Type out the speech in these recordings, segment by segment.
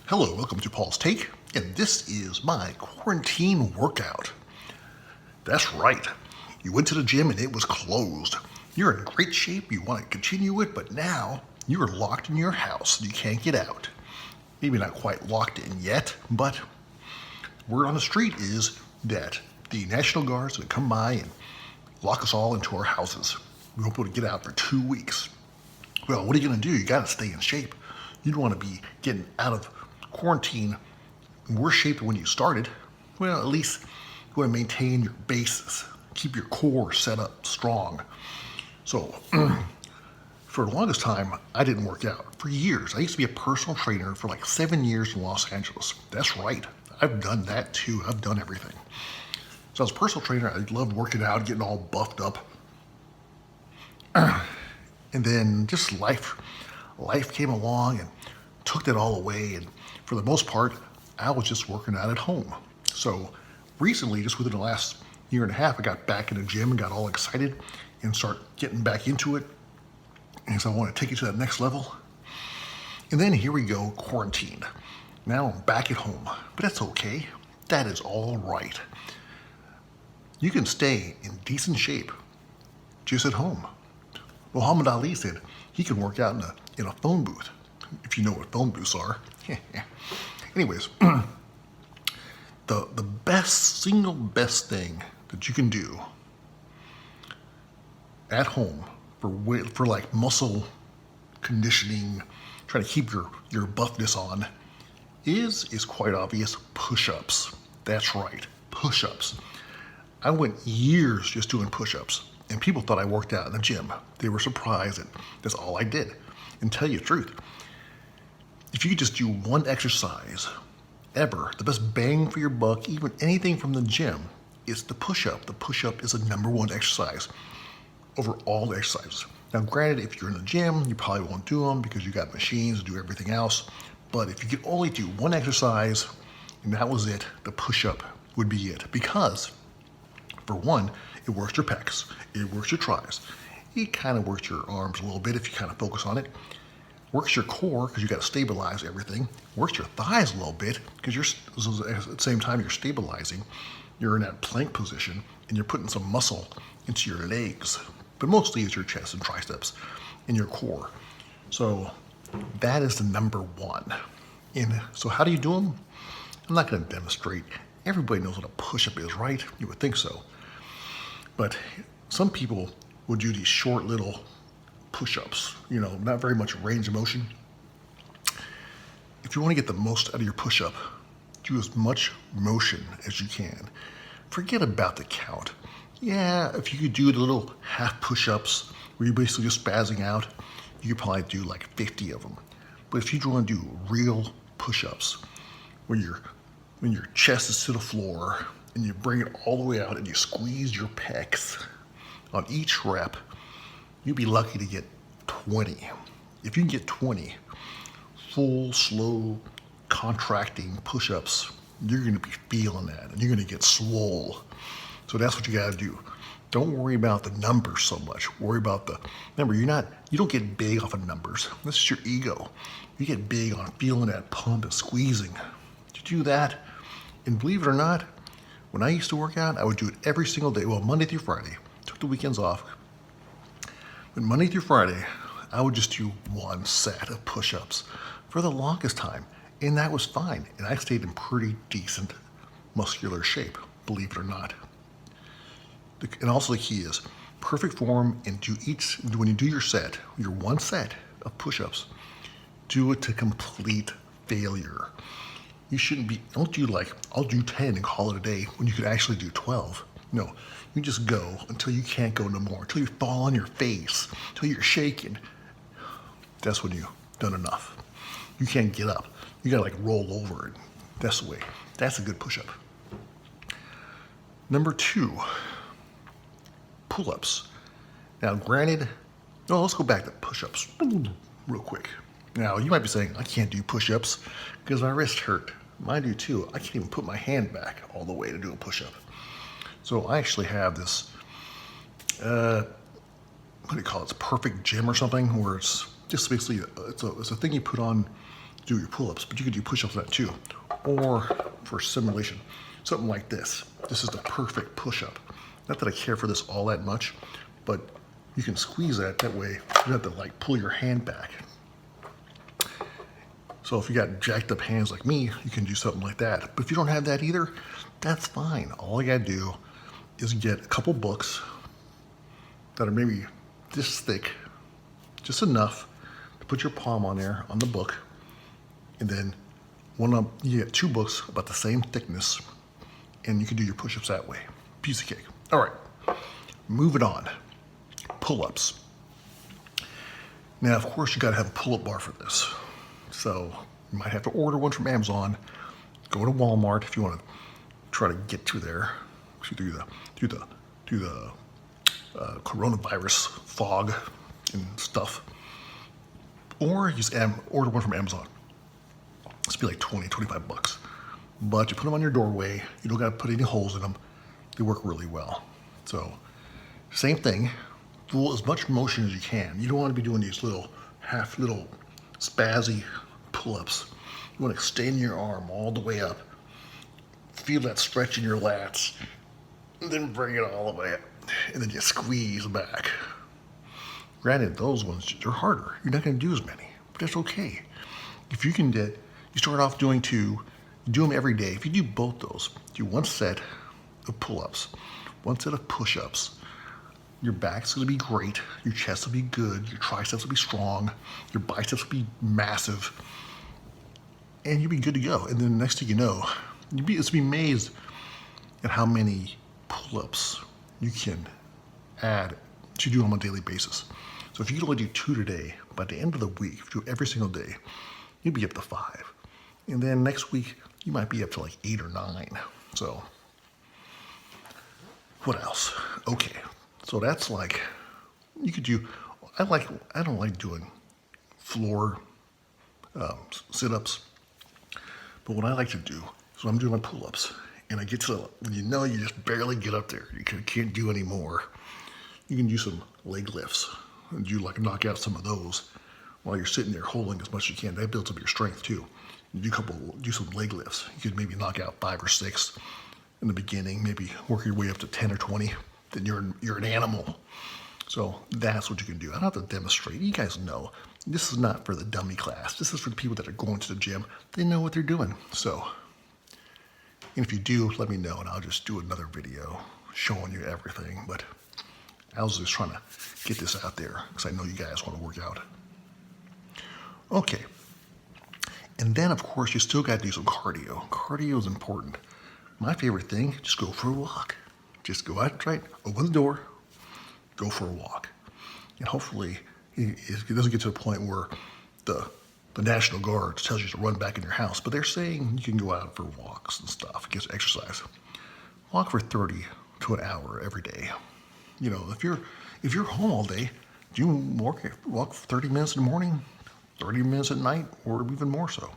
Hello, welcome to Paul's Take, and this is my quarantine workout. That's right, you went to the gym and it was closed. You're in great shape, you want to continue it, but now you're locked in your house and you can't get out. Maybe not quite locked in yet, but word on the street is that the National Guard's going to come by and lock us all into our houses. We won't be able to get out for 2 weeks. Well, what are you going to do? You got to stay in shape. You don't want to be getting out of quarantine in worse shape than when you started. Well, at least you want to maintain your basis, keep your core set up strong. So, for the longest time, I didn't work out. For years, I used to be a personal trainer for like 7 years in Los Angeles. That's right, I've done that too. I've done everything. So, as a personal trainer, I loved working out, getting all buffed up. And then just life came along and took that all away. And for the most part, I was just working out at home. So recently, just within the last year and a half, I got back in the gym and got all excited and start getting back into it. And so I want to take it to that next level. And then here we go, quarantined. Now I'm back at home, but that's okay. That is all right. You can stay in decent shape just at home. Muhammad Ali said he can work out in a phone booth, if you know what phone booths are. Anyways, the single best thing that you can do at home for like muscle conditioning, trying to keep your buffness on, is quite obvious: push-ups. That's right, push-ups. I went years just doing push-ups, and people thought I worked out in the gym. They were surprised that that's all I did. And tell you the truth, if you could just do one exercise ever, the best bang for your buck, even anything from the gym, is the push-up. The push-up is the number one exercise over all the exercises. Now, granted, if you're in the gym, you probably won't do them because you got machines to do everything else. But if you could only do one exercise and that was it, the push-up would be it. Because, for one, it works your pecs, it works your tries, it kind of works your arms a little bit if you kind of focus on it. Works your core because you got to stabilize everything. Works your thighs a little bit because at the same time you're stabilizing. You're in that plank position and you're putting some muscle into your legs, but mostly it's your chest and triceps and your core. So that is the number one. And so how do you do them? I'm not going to demonstrate. Everybody knows what a push-up is, right? You would think so. But some people will do these short little push-ups, not very much range of motion. If you want to get the most out of your push-up, do as much motion as you can. Forget about the count. Yeah, if you could do the little half push-ups where you're basically just spazzing out, you could probably do like 50 of them. But if you want to do real push-ups, when your chest is to the floor and you bring it all the way out and you squeeze your pecs on each rep, you'd be lucky to get 20. If you can get 20 full, slow, contracting push-ups, you're going to be feeling that and you're going to get swole. So that's what you got to do. Don't worry about the numbers so much. Worry about remember, you don't get big off of numbers. This is your ego. You get big on feeling that pump and squeezing. You do that, and believe it or not, when I used to work out, I would do it every single day. Well, Monday through Friday. Took the weekends off. But Monday through Friday, I would just do one set of push-ups for the longest time. And that was fine. And I stayed in pretty decent muscular shape, believe it or not. And also the key is perfect form, and when you do your one set of push-ups, do it to complete failure. You shouldn't don't do like, I'll do 10 and call it a day when you could actually do 12. No, you just go until you can't go no more, until you fall on your face, until you're shaking. That's when you've done enough. You can't get up. You gotta like roll over it. That's the way. That's a good push-up. Number 2, pull-ups. Now granted, let's go back to push-ups real quick. Now you might be saying, I can't do push-ups because my wrist hurt. Mine do too. I can't even put my hand back all the way to do a push-up. So I actually have this, what do you call it? It's Perfect Gym or something, where it's just basically, it's a thing you put on do your pull-ups, but you can do push-ups on that too. Or for simulation, something like this. This is the perfect push-up. Not that I care for this all that much, but you can squeeze that way. You don't have to like pull your hand back. So if you got jacked up hands like me, you can do something like that. But if you don't have that either, that's fine. All you gotta do is get a couple books that are maybe this thick, just enough to put your palm on there on the book, and then you get 2 books about the same thickness, and you can do your push-ups that way. Piece of cake. All right, moving on. Pull-ups. Now, of course, you gotta have a pull-up bar for this. So you might have to order one from Amazon. Go to Walmart if you want to try to get to there through the coronavirus fog and stuff. Or just order one from Amazon. It's be like 20, 25 bucks. But you put them on your doorway. You don't got to put any holes in them. They work really well. So same thing. Do as much motion as you can. You don't want to be doing these little spazzy pull-ups. You want to extend your arm all the way up. Feel that stretch in your lats. And then bring it all the way up. And then you squeeze back. Granted, those ones, they're harder. You're not going to do as many. But that's okay. If you can you start off doing 2, you do them every day. If you do both those, do 1 set of pull-ups, 1 set of push-ups, your back's going to be great, your chest will be good, your triceps will be strong, your biceps will be massive, and you'll be good to go. And then the next thing you know, you'll be amazed at how many pull-ups you can add to do on a daily basis. So if you can only do 2 today, by the end of the week, if you do every single day, you'll be up to 5. And then next week, you might be up to like 8 or 9. So what else? Okay. So that's like, you could do, I don't like doing floor sit-ups, but what I like to do is when I'm doing my pull-ups, and I get to, when you know you just barely get up there, you can't do any more, you can do some leg lifts, and knock out some of those while you're sitting there holding as much as you can. That builds up your strength too. You do some leg lifts. You could maybe knock out 5 or 6 in the beginning, maybe work your way up to 10 or 20. Then you're an animal. So that's what you can do. I don't have to demonstrate. You guys know this is not for the dummy class. This is for the people that are going to the gym. They know what they're doing. So, and if you do, let me know, and I'll just do another video showing you everything. But I was just trying to get this out there because I know you guys want to work out. Okay. And then, of course, you still got to do some cardio. Cardio is important. My favorite thing, just go for a walk. Just go out, right, open the door, go for a walk. And hopefully it doesn't get to a point where the National Guard tells you to run back in your house, but they're saying you can go out for walks and stuff, get exercise. Walk for 30 to an hour every day. You know, if you're home all day, do you walk 30 minutes in the morning, 30 minutes at night, or even more so?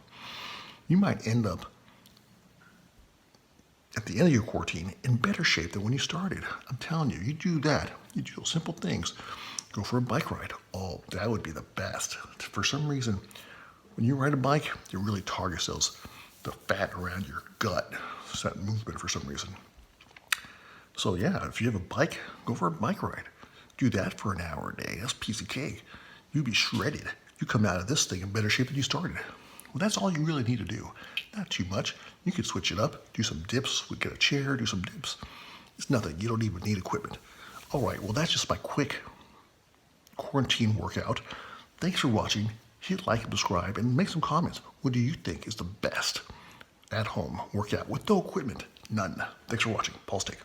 You might end up at the end of your quarantine in better shape than when you started. I'm telling you, you do that. You do simple things. Go for a bike ride. Oh, that would be the best. For some reason, when you ride a bike, it really targets the fat around your gut. It's that movement for some reason. So yeah, if you have a bike, go for a bike ride. Do that for an hour a day. That's a piece of cake. You'd be shredded. You come out of this thing in better shape than you started. Well, that's all you really need to do. Not too much. You can switch it up, do some dips, we get a chair, do some dips. It's nothing. You don't even need equipment. All right, well, that's just my quick quarantine workout. Thanks for watching. Hit like and subscribe and make some comments. What do you think is the best at home workout with no equipment? None. Thanks for watching. Paul's Take.